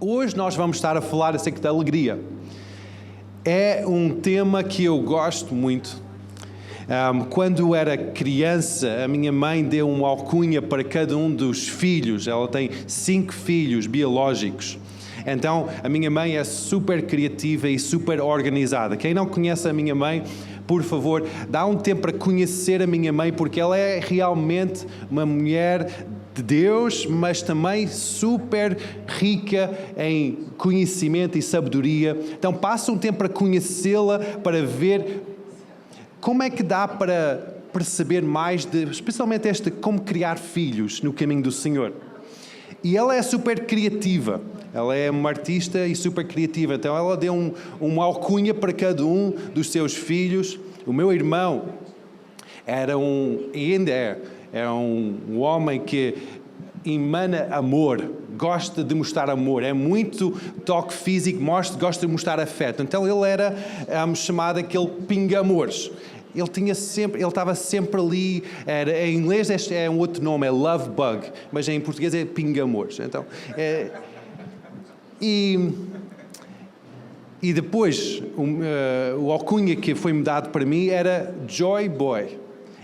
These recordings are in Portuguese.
Hoje nós vamos estar a falar acerca da alegria. É um tema que eu gosto muito. Quando era criança, a minha mãe deu uma alcunha para cada um dos filhos. Ela tem 5 filhos biológicos. Então, a minha mãe é super criativa e super organizada. Quem não conhece a minha mãe, por favor, dá um tempo para conhecer a minha mãe, porque ela é realmente uma mulher de Deus, mas também super rica em conhecimento e sabedoria. Então passa um tempo para conhecê-la, para ver como é que dá para perceber mais, especialmente como criar filhos no caminho do Senhor. E ela é super criativa, ela é uma artista e super criativa, então ela deu uma alcunha para cada um dos seus filhos. O meu irmão é um homem que emana amor, gosta de mostrar amor, é muito toque físico, gosta de mostrar afeto. Então ele era chamado aquele pinga-amores. Ele estava sempre ali, em inglês é um outro nome, é love bug, mas em português é pinga-amores. Então, e depois, o alcunha que foi-me dado para mim era Joy Boy,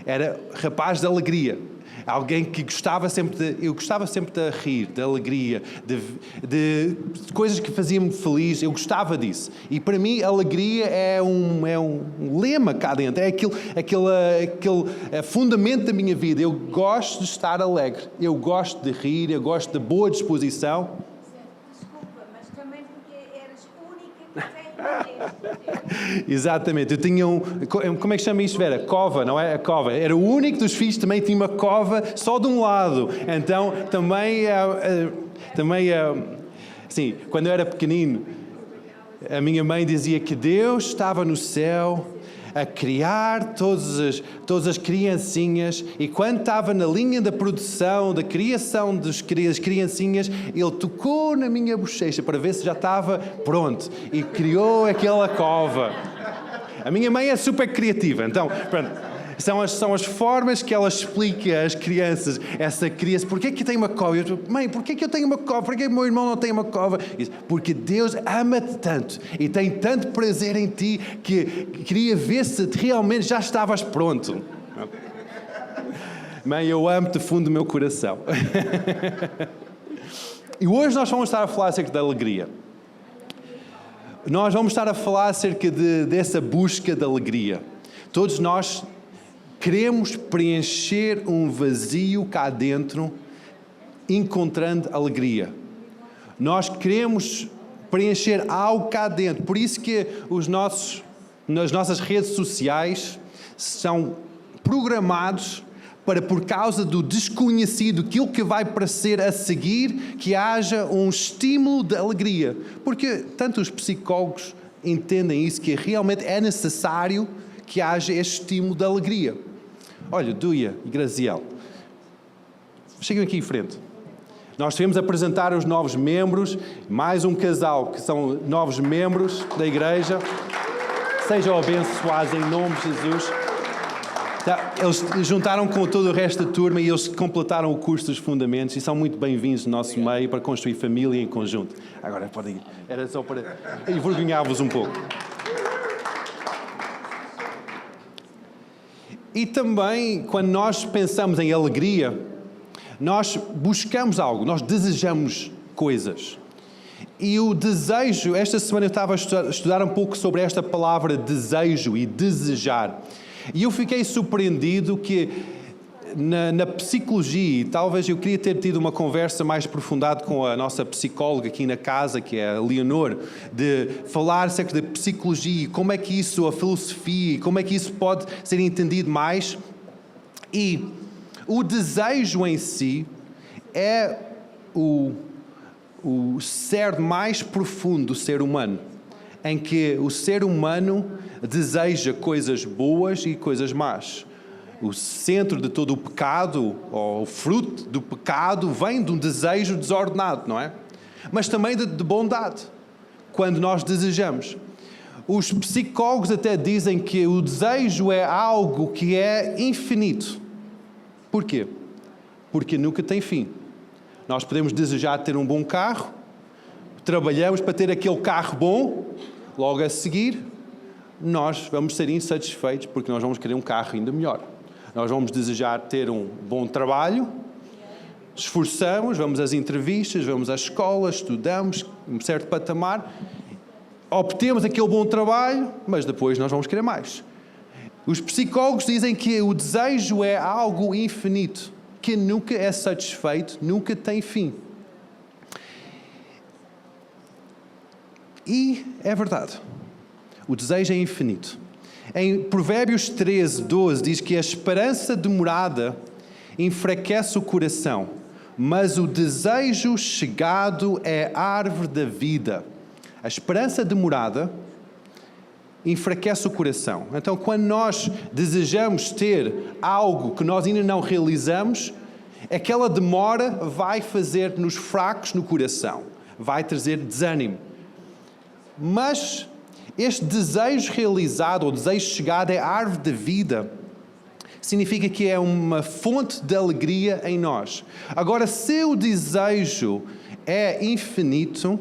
era rapaz de alegria. Alguém que eu gostava sempre de rir, de alegria, de coisas que faziam-me feliz, eu gostava disso. E para mim, alegria é um lema cá dentro, é aquele fundamento da minha vida. Eu gosto de estar alegre, eu gosto de rir, eu gosto de boa disposição. Desculpa, mas também porque eras única que tem Exatamente, eu tinha como é que chama isto, Vera? Cova, não é? A cova. Era o único dos filhos que também tinha uma cova só de um lado. Então, sim, quando eu era pequenino, a minha mãe dizia que Deus estava no céu a criar todas as criancinhas, e quando estava na linha da produção, da criação das criancinhas, ele tocou na minha bochecha para ver se já estava pronto e criou aquela cova. A minha mãe é super criativa, então, pronto. São as formas que ela explica às crianças, essa criança, porquê que tem uma cova? Eu digo, mãe, porquê que eu tenho uma cova? Porquê que o meu irmão não tem uma cova? Porque Deus ama-te tanto e tem tanto prazer em ti que queria ver se realmente já estavas pronto. Mãe, eu amo-te fundo do meu coração. E hoje nós vamos estar a falar acerca da alegria. Nós vamos estar a falar acerca dessa busca da alegria. Todos nós queremos preencher um vazio cá dentro, encontrando alegria. Nós queremos preencher algo cá dentro. Por isso que nas nossas redes sociais são programados para, por causa do desconhecido, aquilo que vai aparecer a seguir, que haja um estímulo de alegria. Porque tanto os psicólogos entendem isso, que realmente é necessário que haja este estímulo de alegria. Olha, Duia e Graziel, cheguem aqui em frente. Nós devemos apresentar os novos membros, mais um casal que são novos membros da igreja. Sejam abençoados em nome de Jesus. Eles juntaram com todo o resto da turma e eles completaram o curso dos fundamentos e são muito bem-vindos no nosso meio para construir família em conjunto. Agora podem ir. Era só para envergonhar-vos um pouco. E também, quando nós pensamos em alegria, nós buscamos algo, nós desejamos coisas. E o desejo, esta semana eu estava a estudar um pouco sobre esta palavra desejo e desejar. E eu fiquei surpreendido que na psicologia, e talvez eu queria ter tido uma conversa mais aprofundada com a nossa psicóloga aqui na casa, que é a Leonor, de falar acerca da psicologia, como é que isso, a filosofia, como é que isso pode ser entendido mais. E o desejo em si é o ser mais profundo do ser humano, em que o ser humano deseja coisas boas e coisas más. O centro de todo o pecado, ou o fruto do pecado, vem de um desejo desordenado, não é? Mas também de bondade, quando nós desejamos. Os psicólogos até dizem que o desejo é algo que é infinito. Por quê? Porque nunca tem fim. Nós podemos desejar ter um bom carro, trabalhamos para ter aquele carro bom, logo a seguir, nós vamos ser insatisfeitos porque nós vamos querer um carro ainda melhor. Nós vamos desejar ter um bom trabalho, esforçamos, vamos às entrevistas, vamos à escola, estudamos um certo patamar, obtemos aquele bom trabalho, mas depois nós vamos querer mais. Os psicólogos dizem que o desejo é algo infinito, que nunca é satisfeito, nunca tem fim. E é verdade. O desejo é infinito. Em Provérbios 13, 12, diz que a esperança demorada enfraquece o coração, mas o desejo chegado é a árvore da vida. A esperança demorada enfraquece o coração. Então, quando nós desejamos ter algo que nós ainda não realizamos, aquela demora vai fazer-nos fracos no coração, vai trazer desânimo. Mas este desejo realizado, ou desejo chegado, é a árvore da vida. Significa que é uma fonte de alegria em nós. Agora, se o desejo é infinito,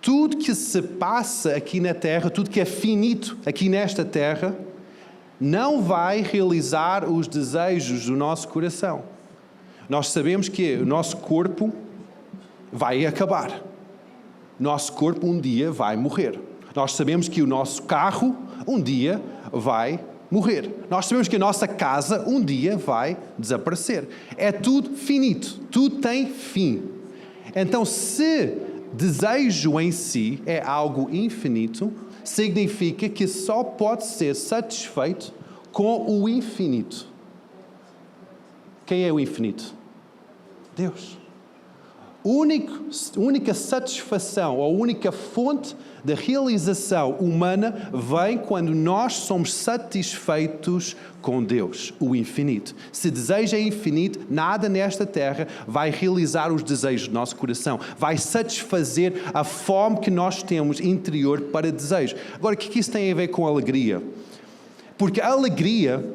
tudo que se passa aqui na Terra, tudo que é finito aqui nesta Terra, não vai realizar os desejos do nosso coração. Nós sabemos que o nosso corpo vai acabar. Nosso corpo um dia vai morrer. Nós sabemos que o nosso carro um dia vai morrer. Nós sabemos que a nossa casa um dia vai desaparecer. É tudo finito, tudo tem fim. Então, se desejo em si é algo infinito, significa que só pode ser satisfeito com o infinito. Quem é o infinito? Deus. Única satisfação, ou única fonte da realização humana vem quando nós somos satisfeitos com Deus, o infinito. Se desejo é infinito, nada nesta terra vai realizar os desejos do nosso coração, vai satisfazer a fome que nós temos interior para desejo. Agora, o que isso tem a ver com alegria? Porque a alegria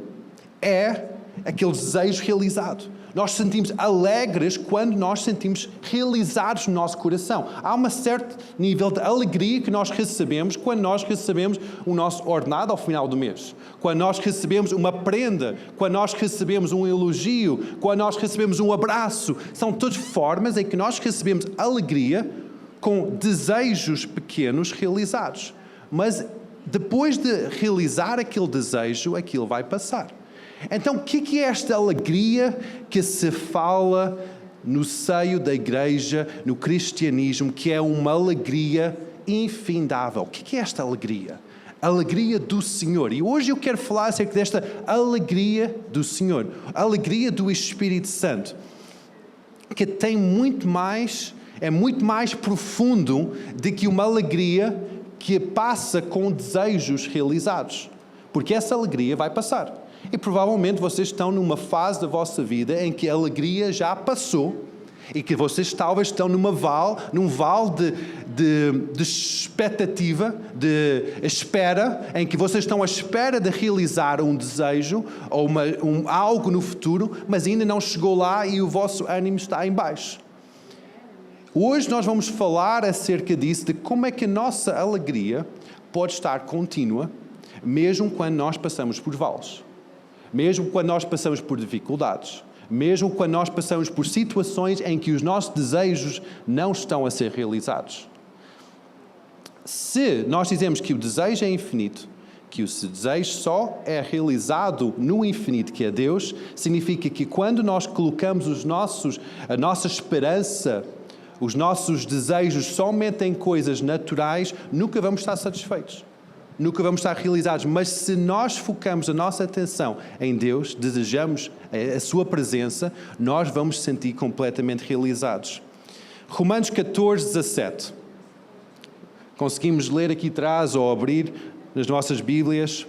é aquele desejo realizado. Nós sentimos alegres quando nós sentimos realizados no nosso coração. Há um certo nível de alegria que nós recebemos quando nós recebemos o nosso ordenado ao final do mês. Quando nós recebemos uma prenda, quando nós recebemos um elogio, quando nós recebemos um abraço. São todas formas em que nós recebemos alegria com desejos pequenos realizados. Mas depois de realizar aquele desejo, aquilo vai passar. Então, o que é esta alegria que se fala no seio da igreja, no cristianismo, que é uma alegria infindável? O que é esta alegria? A alegria do Senhor. E hoje eu quero falar acerca desta alegria do Senhor, a alegria do Espírito Santo, que tem é muito mais profundo do que uma alegria que passa com desejos realizados. Porque essa alegria vai passar. E provavelmente vocês estão numa fase da vossa vida em que a alegria já passou e que vocês talvez estão num vale de expectativa, de espera, em que vocês estão à espera de realizar um desejo ou algo no futuro, mas ainda não chegou lá e o vosso ânimo está em baixo. Hoje nós vamos falar acerca disso, de como é que a nossa alegria pode estar contínua, mesmo quando nós passamos por vales. Mesmo quando nós passamos por dificuldades, mesmo quando nós passamos por situações em que os nossos desejos não estão a ser realizados. Se nós dizemos que o desejo é infinito, que o desejo só é realizado no infinito, que é Deus, significa que quando nós colocamos a nossa esperança, os nossos desejos somente em coisas naturais, nunca vamos estar satisfeitos. Nunca vamos estar realizados, mas se nós focamos a nossa atenção em Deus, desejamos a sua presença, nós vamos nos sentir completamente realizados. Romanos 14, 17. Conseguimos ler aqui atrás ou abrir nas nossas Bíblias.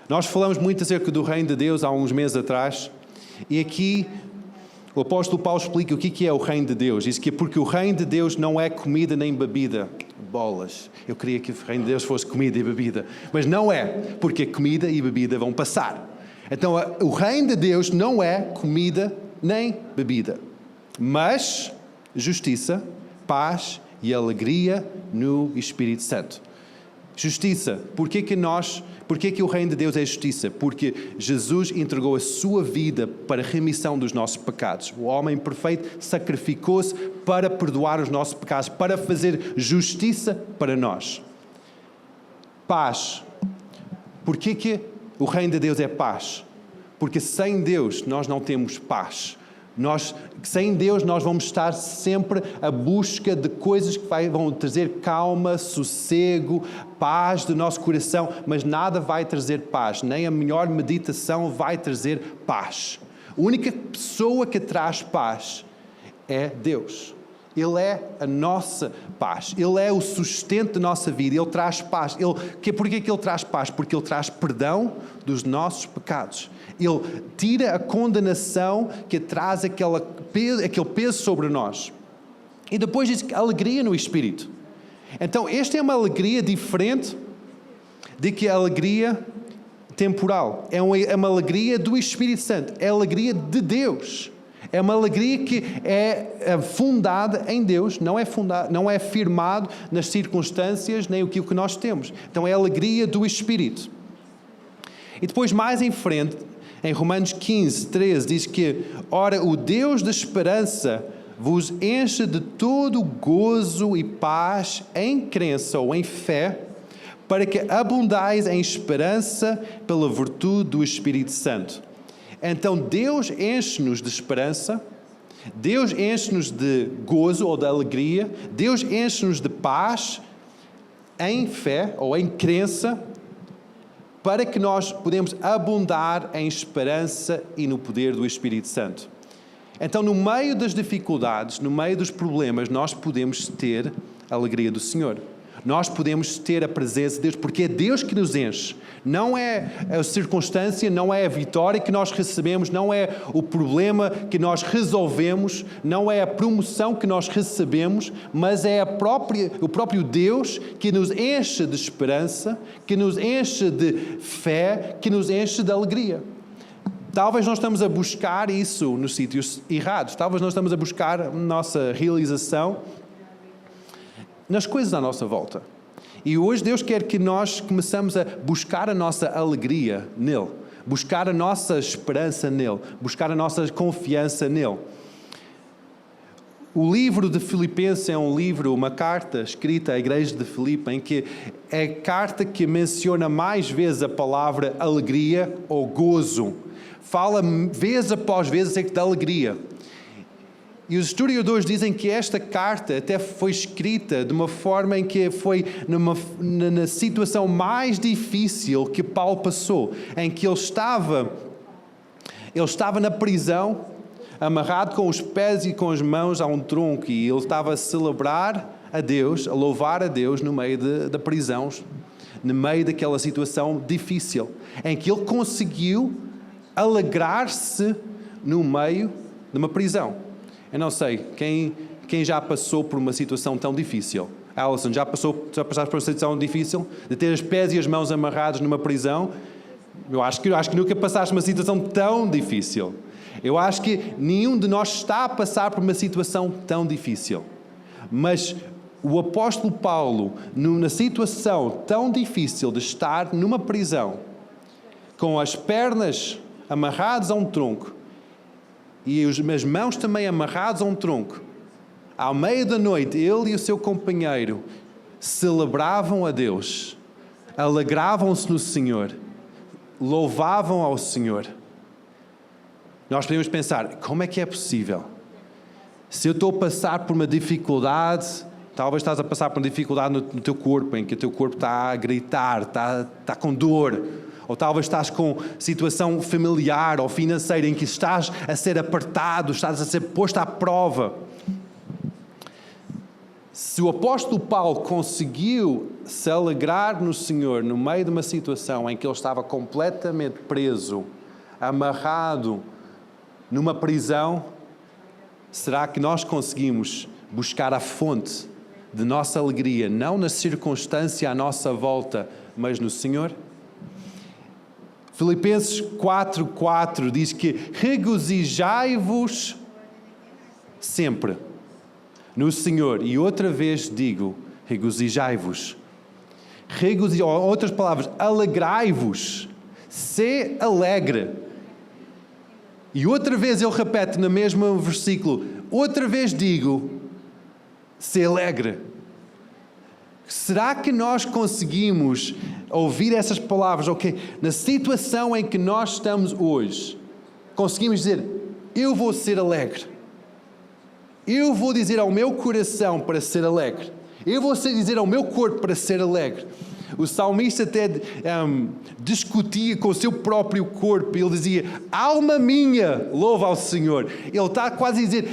Nós falamos muito acerca do reino de Deus há uns meses atrás, e aqui o apóstolo Paulo explica o que é o reino de Deus. Diz que é porque o reino de Deus não é comida nem bebida. Bolas. Eu queria que o reino de Deus fosse comida e bebida. Mas não é, porque a comida e bebida vão passar. Então, o reino de Deus não é comida nem bebida. Mas justiça, paz e alegria no Espírito Santo. Justiça. Porquê que o reino de Deus é justiça? Porque Jesus entregou a sua vida para a remissão dos nossos pecados. O homem perfeito sacrificou-se para perdoar os nossos pecados, para fazer justiça para nós. Paz. Porquê que o reino de Deus é paz? Porque sem Deus nós não temos paz. Sem Deus nós vamos estar sempre à busca de coisas que vão trazer calma, sossego, paz do nosso coração, mas nada vai trazer paz, nem a melhor meditação vai trazer paz. A única pessoa que traz paz é Deus. Ele é a nossa paz. Ele é o sustento da nossa vida. Ele traz paz. Porquê que Ele traz paz? Porque Ele traz perdão dos nossos pecados. Ele tira a condenação que traz aquele peso sobre nós. E depois diz que alegria no Espírito. Então, esta é uma alegria diferente de que a alegria temporal. É uma alegria do Espírito Santo. É a alegria de Deus. É uma alegria que é fundada em Deus, não é firmado nas circunstâncias nem o que nós temos. Então é a alegria do Espírito. E depois mais em frente, em Romanos 15, 13, diz que: ora, o Deus da esperança vos enche de todo gozo e paz em crença ou em fé, para que abundais em esperança pela virtude do Espírito Santo. Então Deus enche-nos de esperança, Deus enche-nos de gozo ou de alegria, Deus enche-nos de paz em fé ou em crença, para que nós podemos abundar em esperança e no poder do Espírito Santo. Então, no meio das dificuldades, no meio dos problemas, nós podemos ter a alegria do Senhor. Nós podemos ter a presença de Deus, porque é Deus que nos enche. Não é a circunstância, não é a vitória que nós recebemos, não é o problema que nós resolvemos, não é a promoção que nós recebemos, mas é o próprio Deus que nos enche de esperança, que nos enche de fé, que nos enche de alegria. Talvez nós estamos a buscar isso nos sítios errados. Talvez nós estamos a buscar a nossa realização nas coisas à nossa volta. E hoje Deus quer que nós começamos a buscar a nossa alegria nele, buscar a nossa esperança nele, buscar a nossa confiança nele. O livro de Filipenses é um livro, uma carta escrita à igreja de Filipe, em que é a carta que menciona mais vezes a palavra alegria ou gozo. Fala vez após vez acerca da alegria. E os historiadores dizem que esta carta até foi escrita de uma forma em que foi na situação mais difícil que Paulo passou, em que ele estava na prisão, amarrado com os pés e com as mãos a um tronco, e ele estava a celebrar a Deus, a louvar a Deus no meio da prisão, no meio daquela situação difícil, em que ele conseguiu alegrar-se no meio de uma prisão. Eu não sei, quem já passou por uma situação tão difícil? Alison, já passaste por uma situação difícil? De ter os pés e as mãos amarrados numa prisão? Eu acho que nunca passaste uma situação tão difícil. Eu acho que nenhum de nós está a passar por uma situação tão difícil. Mas o apóstolo Paulo, na situação tão difícil de estar numa prisão, com as pernas amarradas a um tronco, e as mãos também amarradas a um tronco, ao meio da noite, ele e o seu companheiro celebravam a Deus, alegravam-se no Senhor, louvavam ao Senhor. Nós podemos pensar, como é que é possível? Se eu estou a passar por uma dificuldade, talvez estás a passar por uma dificuldade no teu corpo, em que o teu corpo está a gritar, está com dor, ou talvez estás com situação familiar ou financeira em que estás a ser apertado, estás a ser posto à prova. Se o apóstolo Paulo conseguiu se alegrar no Senhor no meio de uma situação em que ele estava completamente preso, amarrado numa prisão, será que nós conseguimos buscar a fonte de nossa alegria, não na circunstância à nossa volta, mas no Senhor? Filipenses 4:4 diz que regozijai-vos sempre. no Senhor. E outra vez digo, regozijai-vos. Outras palavras, alegrai-vos. Sê alegre. E outra vez ele repete no mesmo versículo, outra vez digo, sê alegre. Será que nós conseguimos ouvir essas palavras, ok? Na situação em que nós estamos hoje, conseguimos dizer, eu vou ser alegre. Eu vou dizer ao meu coração para ser alegre. Eu vou dizer ao meu corpo para ser alegre. O salmista até discutia com o seu próprio corpo. Ele dizia, alma minha, louva ao Senhor. Ele está quase a dizer,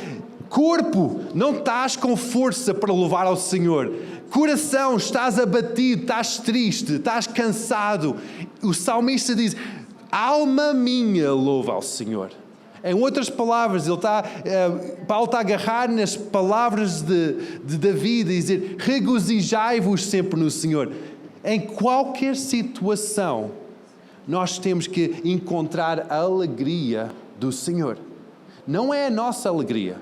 corpo, não estás com força para louvar ao Senhor. Coração, estás abatido, estás triste, estás cansado. O salmista diz, alma minha, louva ao Senhor. Em outras palavras, Paulo está a agarrar nas palavras de David e dizer, regozijai-vos sempre no Senhor. Em qualquer situação, nós temos que encontrar a alegria do Senhor. Não é a nossa alegria.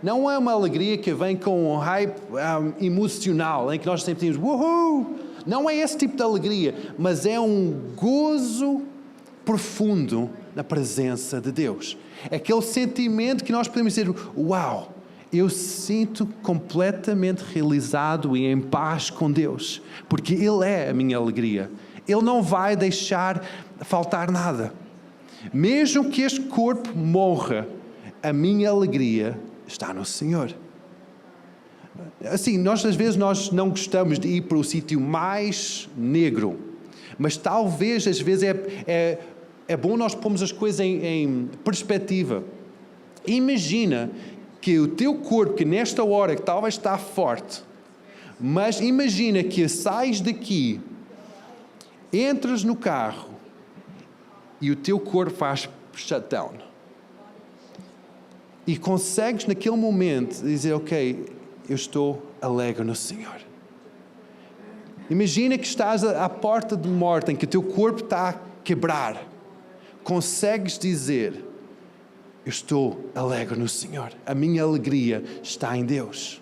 Não é uma alegria que vem com um hype emocional, em que nós sempre dizemos, uhul! Não é esse tipo de alegria, mas é um gozo profundo na presença de Deus. É aquele sentimento que nós podemos dizer, uau! Eu sinto completamente realizado e em paz com Deus, porque Ele é a minha alegria. Ele não vai deixar faltar nada. Mesmo que este corpo morra, a minha alegria está no Senhor. Assim, às vezes nós não gostamos de ir para o sítio mais negro, mas talvez às vezes é bom nós pormos as coisas em perspectiva. Imagina que o teu corpo, que nesta hora que talvez está forte, mas imagina que sais daqui, entras no carro e o teu corpo faz shutdown. E consegues naquele momento dizer, ok, eu estou alegre no Senhor. Imagina que estás à porta de morte, em que o teu corpo está a quebrar. Consegues dizer, eu estou alegre no Senhor. A minha alegria está em Deus.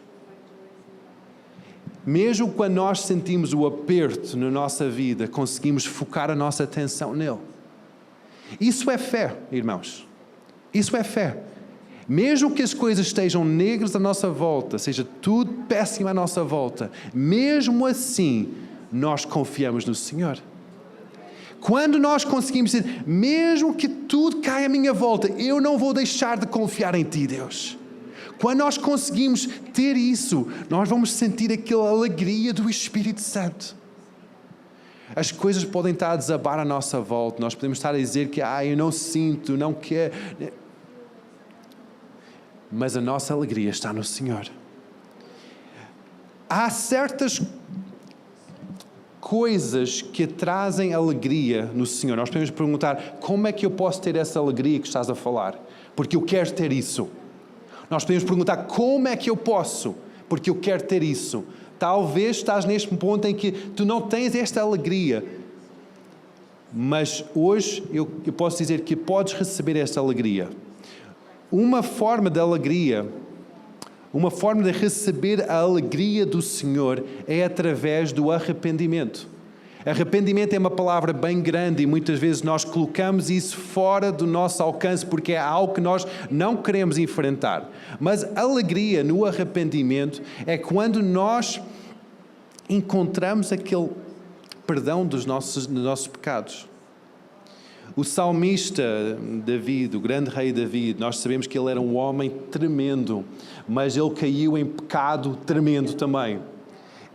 Mesmo quando nós sentimos o aperto na nossa vida, conseguimos focar a nossa atenção nele. Isso é fé, irmãos. Isso é fé. Mesmo que as coisas estejam negras à nossa volta, seja tudo péssimo à nossa volta, mesmo assim, nós confiamos no Senhor. Quando nós conseguimos dizer, mesmo que tudo caia à minha volta, eu não vou deixar de confiar em Ti, Deus. Quando nós conseguimos ter isso, nós vamos sentir aquela alegria do Espírito Santo. As coisas podem estar a desabar à nossa volta, nós podemos estar a dizer que eu não sinto, não quero. Mas a nossa alegria está no Senhor. Há certas coisas que trazem alegria no Senhor. Nós podemos perguntar, como é que eu posso ter essa alegria que estás a falar? Porque eu quero ter isso. Nós podemos perguntar, como é que eu posso? Porque eu quero ter isso. Talvez estás neste ponto em que tu não tens esta alegria. Mas hoje eu posso dizer que podes receber esta alegria. Uma forma de alegria, uma forma de receber a alegria do Senhor é através do arrependimento. Arrependimento é uma palavra bem grande e muitas vezes nós colocamos isso fora do nosso alcance porque é algo que nós não queremos enfrentar. Mas alegria no arrependimento é quando nós encontramos aquele perdão dos nossos pecados. O salmista David, o grande rei David, nós sabemos que ele era um homem tremendo, mas ele caiu em pecado tremendo também.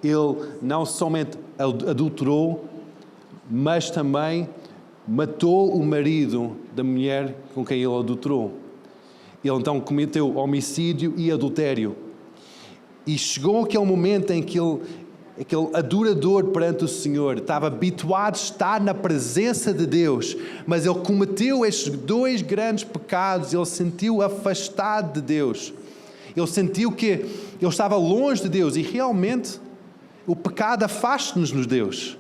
Ele não somente adulterou, mas também matou o marido da mulher com quem ele adulterou. Ele então cometeu homicídio e adultério. E chegou aquele momento em que aquele adorador perante o Senhor estava habituado a estar na presença de Deus, mas ele cometeu estes dois grandes pecados, ele se sentiu afastado de Deus. Ele sentiu que ele estava longe de Deus e realmente o pecado afasta-nos de Deus.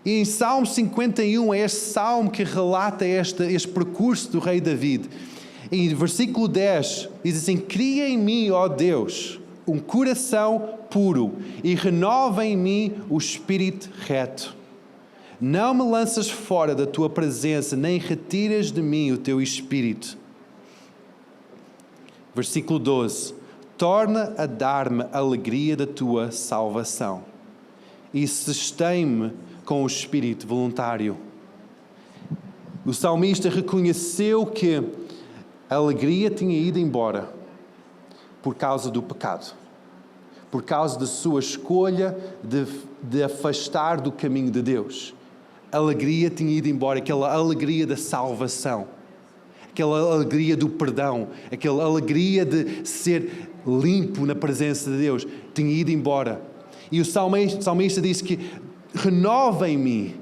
E em Salmo 51 é este salmo que relata este percurso do rei David. Em versículo 10, diz assim: cria em mim, ó Deus, um coração puro e renova em mim o espírito reto. Não me lanças fora da tua presença, nem retiras de mim o teu espírito. Versículo 12: torna a dar-me a alegria da tua salvação e sustém-me com o espírito voluntário. O salmista reconheceu que a alegria tinha ido embora por causa do pecado, por causa da sua escolha de afastar do caminho de Deus. A alegria tinha ido embora, aquela alegria da salvação, aquela alegria do perdão, aquela alegria de ser limpo na presença de Deus, tinha ido embora. E o salmista disse que renova em mim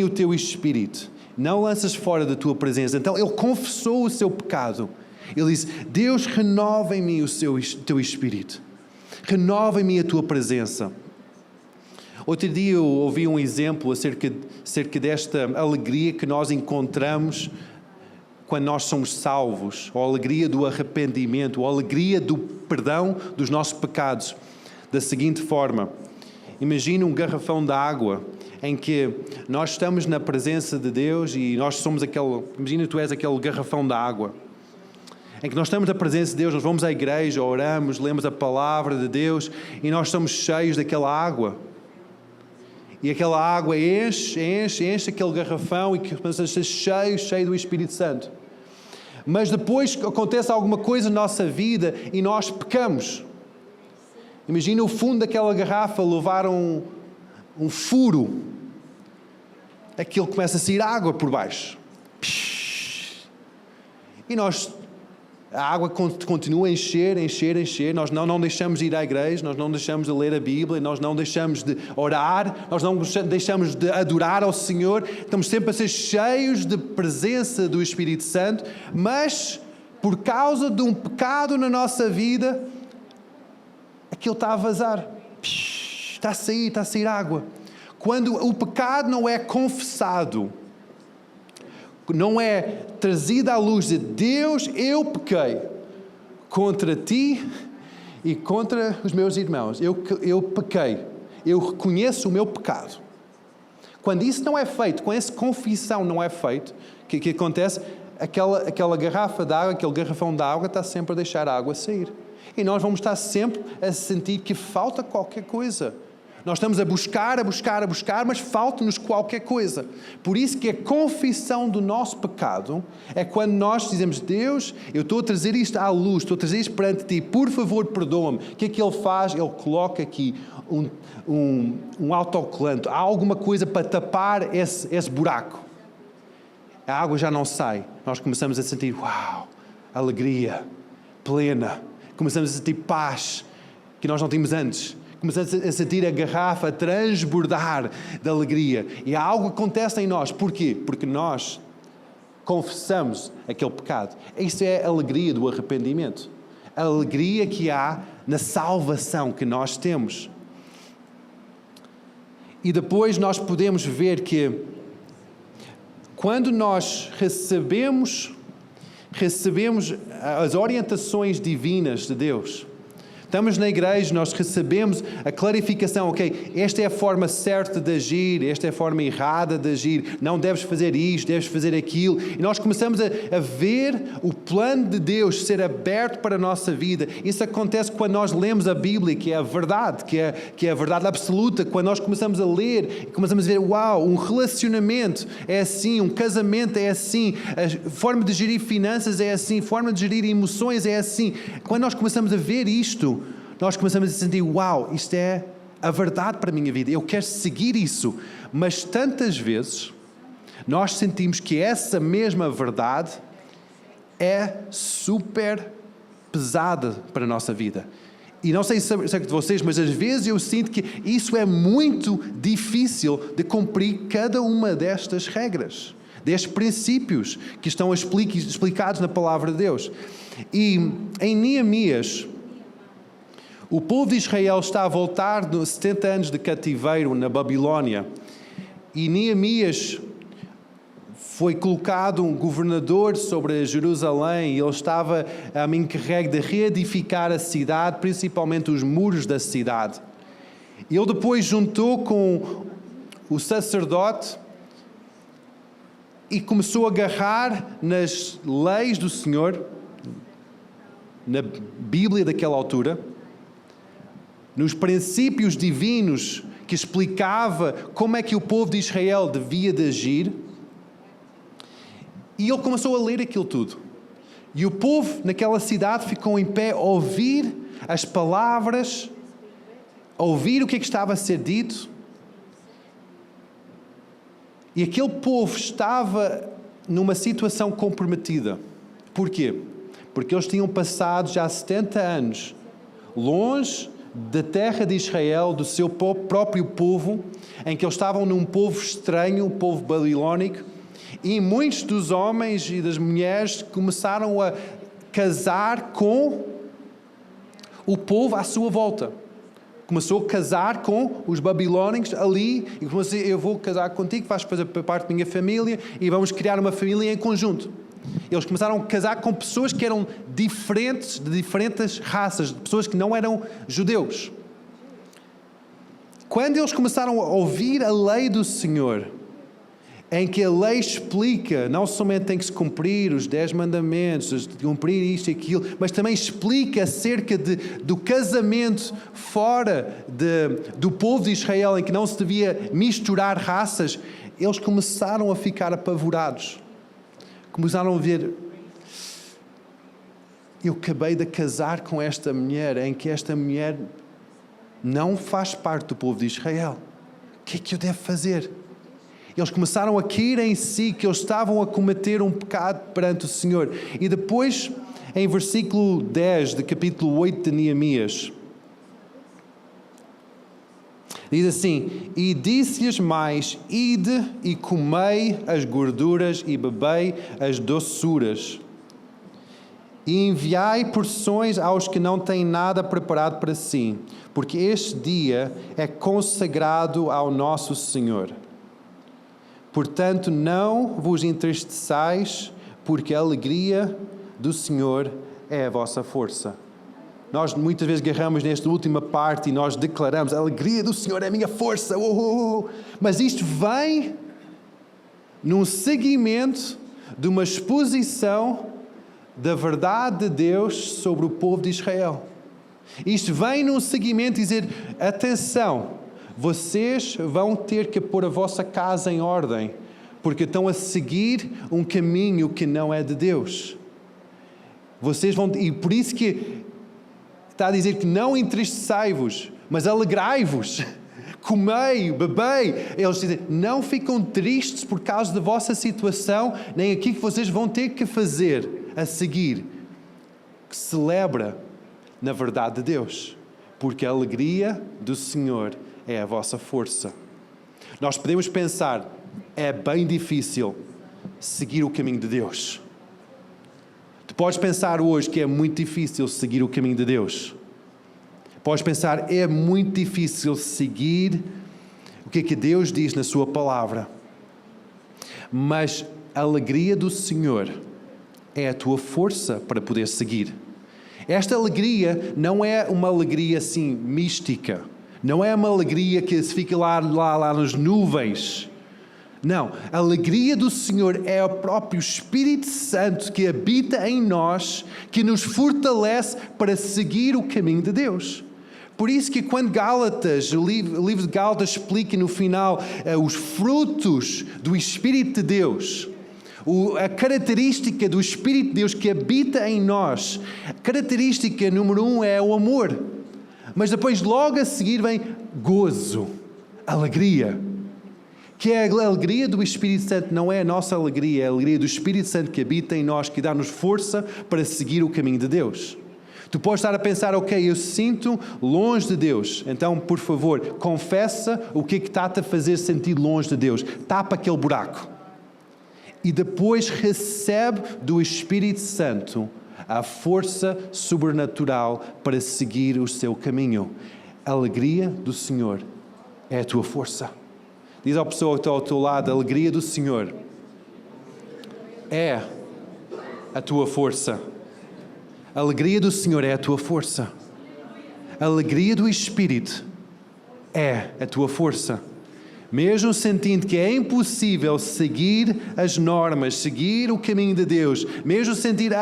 o teu espírito, não lanças fora da tua presença. Então ele confessou o seu pecado. Ele disse: Deus, renova em mim o teu espírito, renova em mim a tua presença. Outro dia eu ouvi um exemplo acerca desta alegria que nós encontramos quando nós somos salvos, ou a alegria do arrependimento, ou a alegria do perdão dos nossos pecados, da seguinte forma: imagina um garrafão de água em que nós estamos na presença de Deus e nós somos imagina tu és aquele garrafão de água, em que nós estamos na presença de Deus, nós vamos à igreja, oramos, lemos a palavra de Deus e nós estamos cheios daquela água. E aquela água enche aquele garrafão e começa a ser cheio do Espírito Santo. Mas depois acontece alguma coisa na nossa vida e nós pecamos. Imagina o fundo daquela garrafa levar um furo. Aquilo começa a sair água por baixo. E a água continua a encher. Nós não deixamos de ir à igreja, nós não deixamos de ler a Bíblia, nós não deixamos de orar, nós não deixamos de adorar ao Senhor. Estamos sempre a ser cheios de presença do Espírito Santo, mas por causa de um pecado na nossa vida, aquilo está a vazar. Está a sair água. Quando o pecado não é confessado, não é trazida à luz de Deus, eu pequei contra ti e contra os meus irmãos. Eu pequei. Eu reconheço o meu pecado. Quando isso não é feito, quando essa confissão não é feita, o que acontece? Aquela garrafa de água, aquele garrafão de água está sempre a deixar a água sair. E nós vamos estar sempre a sentir que falta qualquer coisa. Nós estamos a buscar, mas falta-nos qualquer coisa. Por isso que a confissão do nosso pecado é quando nós dizemos: Deus, eu estou a trazer isto à luz, estou a trazer isto perante Ti, por favor, perdoa-me. O que é que Ele faz? Ele coloca aqui um autocolante, há alguma coisa para tapar esse buraco. A água já não sai. Nós começamos a sentir, uau, alegria plena. Começamos a sentir paz que nós não tínhamos antes. Começamos a sentir a garrafa a transbordar de alegria. E algo acontece em nós. Porquê? Porque nós confessamos aquele pecado. Isso é a alegria do arrependimento. A alegria que há na salvação que nós temos. E depois nós podemos ver que quando nós recebemos as orientações divinas de Deus, estamos na igreja, nós recebemos a clarificação, ok, esta é a forma certa de agir, esta é a forma errada de agir, não deves fazer isto, deves fazer aquilo, e nós começamos a ver o plano de Deus ser aberto para a nossa vida. Isso acontece quando nós lemos a Bíblia, que é a verdade, que é a verdade absoluta. Quando nós começamos a ler, começamos a ver, uau, um relacionamento é assim, um casamento é assim, a forma de gerir finanças é assim, a forma de gerir emoções é assim. Quando nós começamos a ver isto, nós começamos a sentir, uau, isto é a verdade para a minha vida, eu quero seguir isso. Mas tantas vezes nós sentimos que essa mesma verdade é super pesada para a nossa vida. E não sei se é de vocês, mas às vezes eu sinto que isso é muito difícil de cumprir cada uma destas regras, destes princípios que estão explicados na palavra de Deus. E em Neemias, o povo de Israel está a voltar de 70 anos de cativeiro na Babilónia. E Neemias foi colocado um governador sobre Jerusalém e ele estava encarregue de reedificar a cidade, principalmente os muros da cidade. Ele depois juntou com o sacerdote e começou a agarrar nas leis do Senhor, na Bíblia daquela altura, nos princípios divinos que explicava como é que o povo de Israel devia de agir. E ele começou a ler aquilo tudo. E o povo naquela cidade ficou em pé a ouvir as palavras, a ouvir o que estava a ser dito. E aquele povo estava numa situação comprometida. Porquê? Porque eles tinham passado já 70 anos longe da terra de Israel, do seu próprio povo, em que eles estavam num povo estranho, um povo babilónico, e muitos dos homens e das mulheres começaram a casar com o povo à sua volta. Começou a casar com os babilónicos ali, e começou a dizer, eu vou casar contigo, vais fazer parte da minha família, e vamos criar uma família em conjunto. Eles começaram a casar com pessoas que eram diferentes, de diferentes raças, de pessoas que não eram judeus. Quando eles começaram a ouvir a lei do Senhor, em que a lei explica, não somente tem que se cumprir os 10 mandamentos, cumprir isto e aquilo, mas também explica acerca do casamento fora do povo de Israel, em que não se devia misturar raças, eles começaram a ficar apavorados. Começaram a ver, eu acabei de casar com esta mulher, em que esta mulher não faz parte do povo de Israel. O que é que eu devo fazer? Eles começaram a cair em si, que eles estavam a cometer um pecado perante o Senhor. E depois, em versículo 10 de capítulo 8 de Neemias, diz assim, e disse-lhes mais, ide e comei as gorduras e bebei as doçuras. E enviai porções aos que não têm nada preparado para si, porque este dia é consagrado ao nosso Senhor. Portanto, não vos entristeçais, porque a alegria do Senhor é a vossa força. Nós muitas vezes agarramos nesta última parte e nós declaramos, a alegria do Senhor é a minha força. Mas isto vem num seguimento de uma exposição da verdade de Deus sobre o povo de Israel. Isto vem num seguimento e dizer, atenção, vocês vão ter que pôr a vossa casa em ordem, porque estão a seguir um caminho que não é de Deus. Vocês vão, e por isso que está a dizer que não entristeçai-vos, mas alegrai-vos, comei, bebei. Eles dizem, não ficam tristes por causa da vossa situação, nem aquilo que vocês vão ter que fazer a seguir. Que celebra na verdade de Deus, porque a alegria do Senhor é a vossa força. Nós podemos pensar, é bem difícil seguir o caminho de Deus. Tu podes pensar hoje que é muito difícil seguir o caminho de Deus. Podes pensar, é muito difícil seguir o que é que Deus diz na sua palavra. Mas a alegria do Senhor é a tua força para poder seguir. Esta alegria não é uma alegria assim mística. Não é uma alegria que se fica lá nas nuvens. Não, a alegria do Senhor é o próprio Espírito Santo que habita em nós, que nos fortalece para seguir o caminho de Deus. Por isso que quando Gálatas, o livro de Gálatas explica no final os frutos do Espírito de Deus, a característica do Espírito de Deus que habita em nós, a característica número 1 é o amor. Mas depois, logo a seguir, vem gozo, alegria. Que é a alegria do Espírito Santo, não é a nossa alegria, é a alegria do Espírito Santo que habita em nós, que dá-nos força para seguir o caminho de Deus. Tu podes estar a pensar, ok, eu sinto longe de Deus. Então, por favor, confessa o que é que está-te a fazer sentir longe de Deus. Tapa aquele buraco. E depois recebe do Espírito Santo a força sobrenatural para seguir o seu caminho. A alegria do Senhor é a tua força. Diz à pessoa que está ao teu lado, a alegria do Senhor é a tua força. A alegria do Senhor é a tua força. A alegria do Espírito é a tua força. Mesmo sentindo que é impossível seguir as normas, seguir o caminho de Deus, mesmo sentir,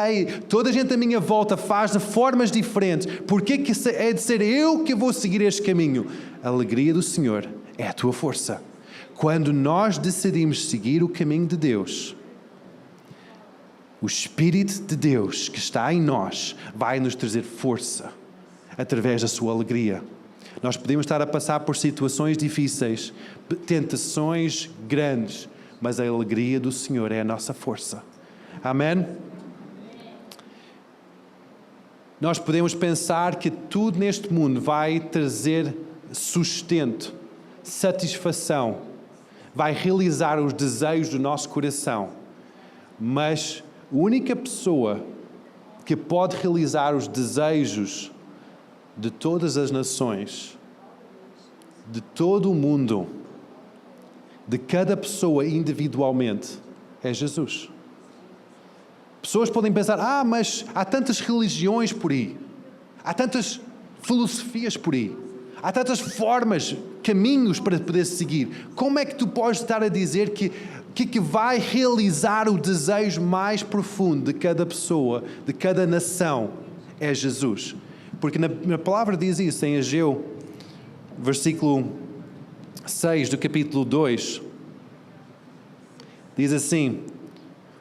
toda a gente à minha volta faz de formas diferentes, porque que é de ser eu que vou seguir este caminho? A alegria do Senhor é a tua força. Quando nós decidimos seguir o caminho de Deus, o Espírito de Deus que está em nós vai nos trazer força através da sua alegria. Nós podemos estar a passar por situações difíceis, tentações grandes, mas a alegria do Senhor é a nossa força. Amém? Nós podemos pensar que tudo neste mundo vai trazer sustento, satisfação, vai realizar os desejos do nosso coração, mas a única pessoa que pode realizar os desejos de todas as nações, de todo o mundo, de cada pessoa individualmente, é Jesus. Pessoas podem pensar, mas há tantas religiões por aí, há tantas filosofias por aí, há tantas formas, caminhos para poder seguir. Como é que tu podes estar a dizer que vai realizar o desejo mais profundo de cada pessoa, de cada nação? É Jesus. Porque na palavra diz isso em Ageu, versículo 6 do capítulo 2. Diz assim: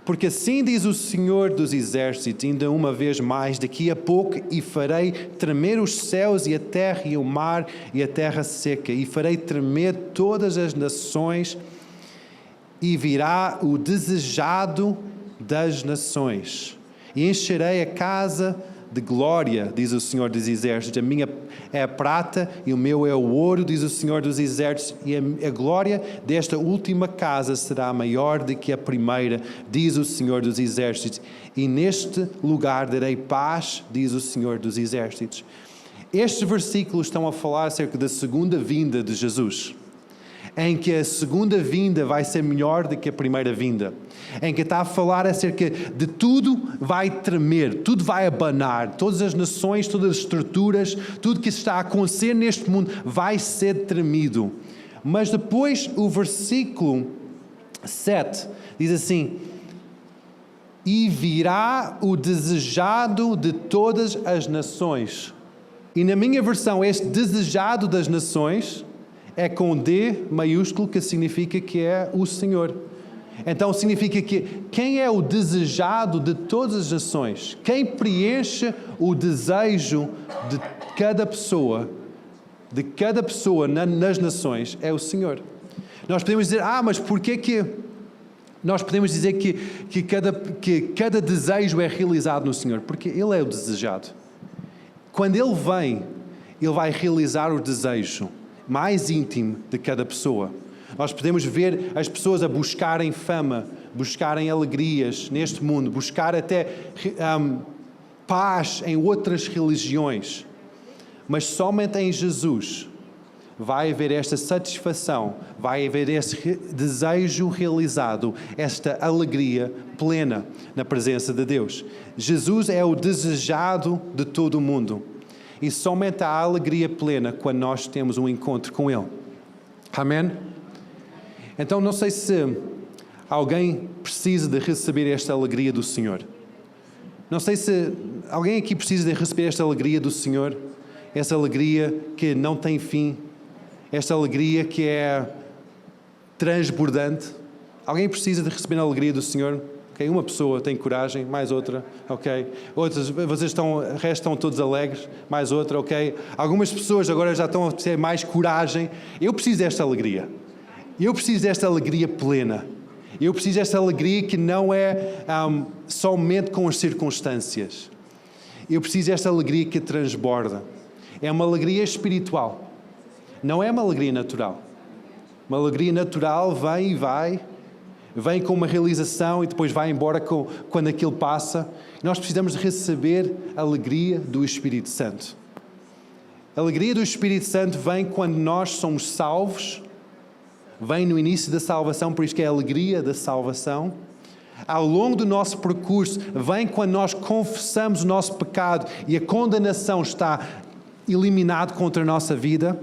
porque assim diz o Senhor dos Exércitos, ainda uma vez mais, daqui a pouco, e farei tremer os céus e a terra e o mar e a terra seca, e farei tremer todas as nações, e virá o desejado das nações, e encherei a casa de glória, diz o Senhor dos Exércitos. A minha é a prata e o meu é o ouro, diz o Senhor dos Exércitos, e a glória desta última casa será maior do que a primeira, diz o Senhor dos Exércitos. E neste lugar darei paz, diz o Senhor dos Exércitos. Estes versículos estão a falar acerca da segunda vinda de Jesus, em que a segunda vinda vai ser melhor do que a primeira vinda, em que está a falar acerca de tudo vai tremer, tudo vai abanar, todas as nações, todas as estruturas, tudo que está a acontecer neste mundo vai ser tremido. Mas depois o versículo 7 diz assim: e virá o desejado de todas as nações. E na minha versão, este desejado das nações é com D maiúsculo, que significa que é o Senhor. Então significa que quem é o desejado de todas as nações, quem preenche o desejo de cada pessoa nas nações, é o Senhor. Nós podemos dizer, mas porquê que nós podemos dizer que cada desejo é realizado no Senhor? Porque Ele é o desejado. Quando Ele vem, Ele vai realizar o desejo mais íntimo de cada pessoa. Nós podemos ver as pessoas a buscarem fama, buscarem alegrias neste mundo, buscar até paz em outras religiões. Mas somente em Jesus vai haver esta satisfação, vai haver esse desejo realizado, esta alegria plena na presença de Deus. Jesus é o desejado de todo o mundo. E somente há alegria plena quando nós temos um encontro com Ele. Amém? Então, não sei se alguém precisa de receber esta alegria do Senhor. Não sei se alguém aqui precisa de receber esta alegria do Senhor. Essa alegria que não tem fim. Esta alegria que é transbordante. Alguém precisa de receber a alegria do Senhor? Okay, uma pessoa tem coragem, mais outra, ok. Outras, restam todos alegres, mais outra, ok. Algumas pessoas agora já estão a ter mais coragem. Eu preciso desta alegria. Eu preciso desta alegria plena. Eu preciso desta alegria que não é somente com as circunstâncias. Eu preciso desta alegria que transborda. É uma alegria espiritual. Não é uma alegria natural. Uma alegria natural vem e vai. Vem com uma realização e depois vai embora quando aquilo passa. Nós precisamos de receber a alegria do Espírito Santo. A alegria do Espírito Santo vem quando nós somos salvos. Vem no início da salvação, por isso que é a alegria da salvação. Ao longo do nosso percurso, vem quando nós confessamos o nosso pecado e a condenação está eliminada contra a nossa vida.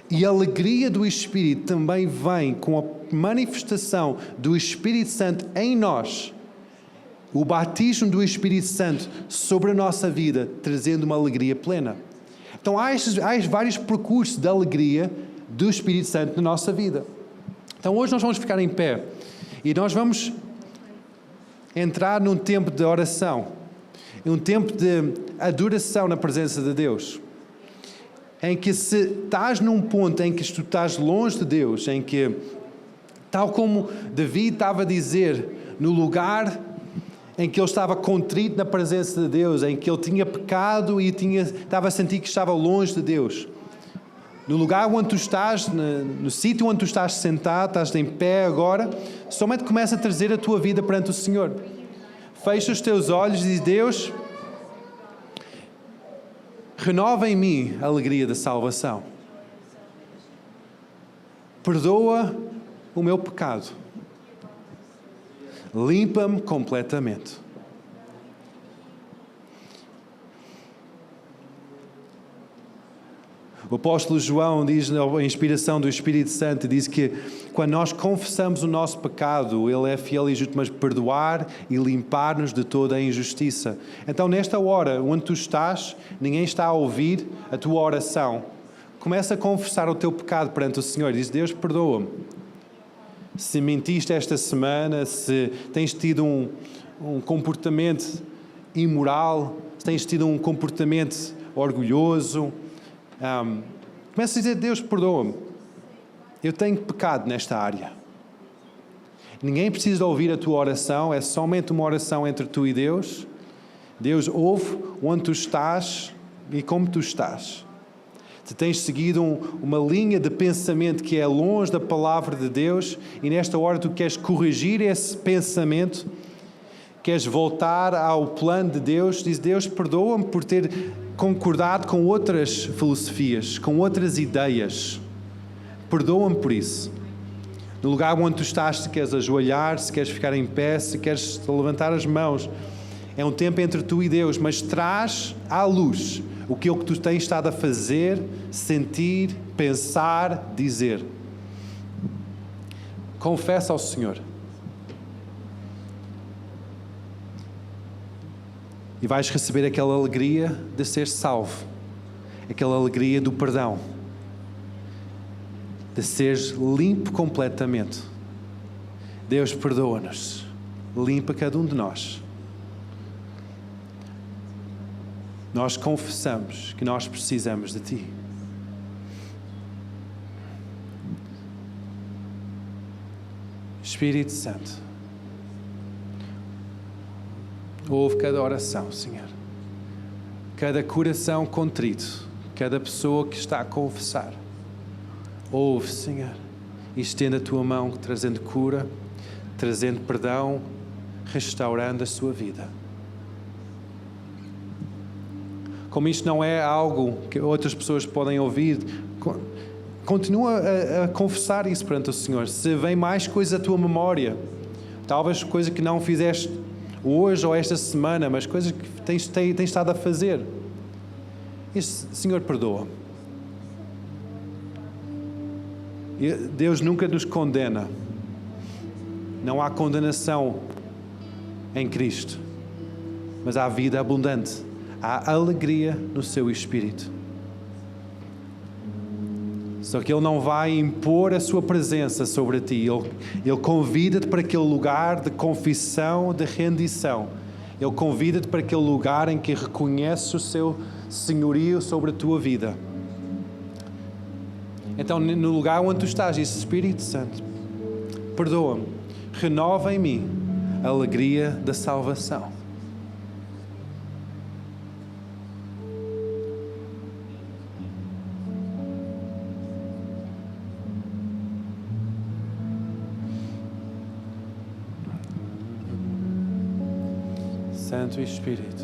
E a alegria do Espírito também vem com a manifestação do Espírito Santo em nós. O batismo do Espírito Santo sobre a nossa vida, trazendo uma alegria plena. Então há vários percursos de alegria do Espírito Santo na nossa vida. Então hoje nós vamos ficar em pé e nós vamos entrar num tempo de oração, um tempo de adoração na presença de Deus, em que se estás num ponto em que tu estás longe de Deus, em que, tal como David estava a dizer, no lugar em que ele estava contrito na presença de Deus, em que ele tinha pecado e estava a sentir que estava longe de Deus. No lugar onde tu estás, no sítio onde tu estás sentado, estás em pé agora, somente começa a trazer a tua vida perante o Senhor. Fecha os teus olhos e diz: Deus, renova em mim a alegria da salvação. Perdoa o meu pecado. Limpa-me completamente. O apóstolo João diz, na inspiração do Espírito Santo, diz que quando nós confessamos o nosso pecado, Ele é fiel e justo para perdoar e limpar-nos de toda a injustiça. Então, nesta hora, onde tu estás, ninguém está a ouvir a tua oração. Começa a confessar o teu pecado perante o Senhor. Diz: Deus, perdoa-me. Se mentiste esta semana, se tens tido um comportamento imoral, se tens tido um comportamento orgulhoso, começa a dizer: Deus, perdoa-me. Eu tenho pecado nesta área. Ninguém precisa ouvir a tua oração, é somente uma oração entre tu e Deus. Deus ouve onde tu estás e como tu estás. Se tens seguido uma linha de pensamento que é longe da palavra de Deus e nesta hora tu queres corrigir esse pensamento, queres voltar ao plano de Deus, diz: Deus, perdoa-me por ter concordado com outras filosofias, com outras ideias. Perdoa-me por isso. No lugar onde tu estás, se queres ajoelhar, se queres ficar em pé, se queres levantar as mãos, é um tempo entre tu e Deus, mas traz à luz o que tu tens estado a fazer, sentir, pensar, dizer. Confessa ao Senhor. E vais receber aquela alegria de ser salvo, aquela alegria do perdão, de seres limpo completamente. Deus, perdoa-nos, limpa cada um de nós. Nós confessamos que nós precisamos de Ti. Espírito Santo, ouve cada oração, Senhor. Cada coração contrito, cada pessoa que está a confessar. Ouve, Senhor, e estenda a Tua mão, trazendo cura, trazendo perdão, restaurando a sua vida. Como isto não é algo que outras pessoas podem ouvir, continua a confessar isso perante o Senhor. Se vem mais coisas à tua memória, talvez coisa que não fizeste hoje ou esta semana, mas coisas que tens estado a fazer, Senhor, perdoa. Deus nunca nos condena. Não há condenação em Cristo, mas há vida abundante, há alegria no seu Espírito. Só que Ele não vai impor a sua presença sobre ti. Ele convida-te para aquele lugar de confissão, de rendição. Ele convida-te para aquele lugar em que reconheces o seu senhorio sobre a tua vida. Então, no lugar onde tu estás, diz: Espírito Santo, perdoa-me, renova em mim a alegria da salvação. Santo Espírito,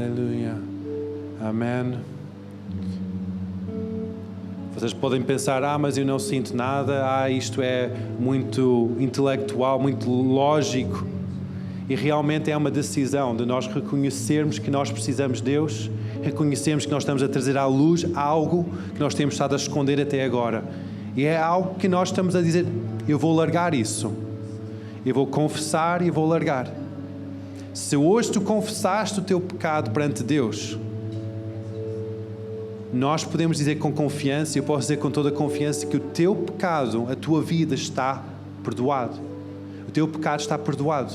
Aleluia. Amém. Vocês podem pensar, mas eu não sinto nada, isto é muito intelectual, muito lógico. E realmente é uma decisão de nós reconhecermos que nós precisamos de Deus, reconhecermos que nós estamos a trazer à luz algo que nós temos estado a esconder até agora. E é algo que nós estamos a dizer, eu vou largar isso. Eu vou confessar e vou largar. Se hoje tu confessaste o teu pecado perante Deus, nós podemos dizer com confiança, eu posso dizer com toda a confiança, que o teu pecado, a tua vida está perdoado. O teu pecado está perdoado.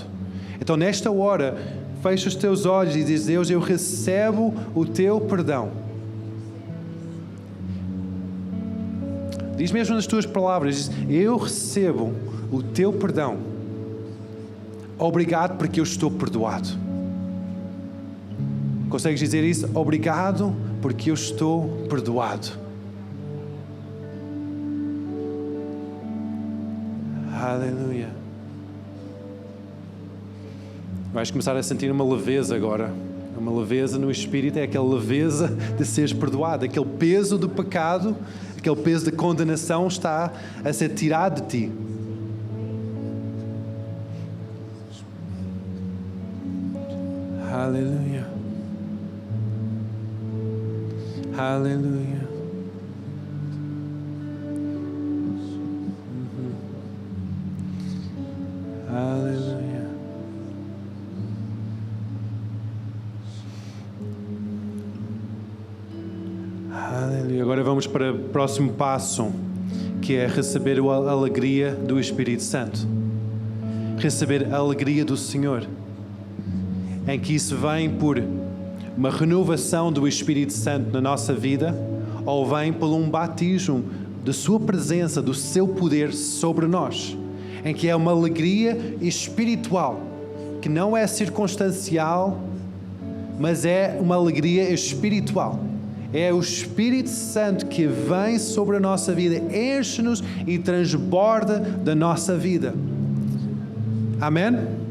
Então, nesta hora, fecha os teus olhos e diz, Deus, eu recebo o teu perdão. Diz mesmo nas tuas palavras, diz, eu recebo o teu perdão. Obrigado porque eu estou perdoado. Consegues dizer isso? Obrigado porque eu estou perdoado. Aleluia. Vais começar a sentir uma leveza agora. Uma leveza no espírito, é aquela leveza de seres perdoado. Aquele peso do pecado, aquele peso de condenação está a ser tirado de ti. Aleluia. Aleluia. Aleluia. Aleluia. Agora vamos para o próximo passo, que é receber a alegria do Espírito Santo. Receber a alegria do Senhor. Em que isso vem por uma renovação do Espírito Santo na nossa vida, ou vem por um batismo de sua presença, do seu poder sobre nós, em que é uma alegria espiritual, que não é circunstancial, mas é uma alegria espiritual. É o Espírito Santo que vem sobre a nossa vida, enche-nos e transborda da nossa vida. Amém?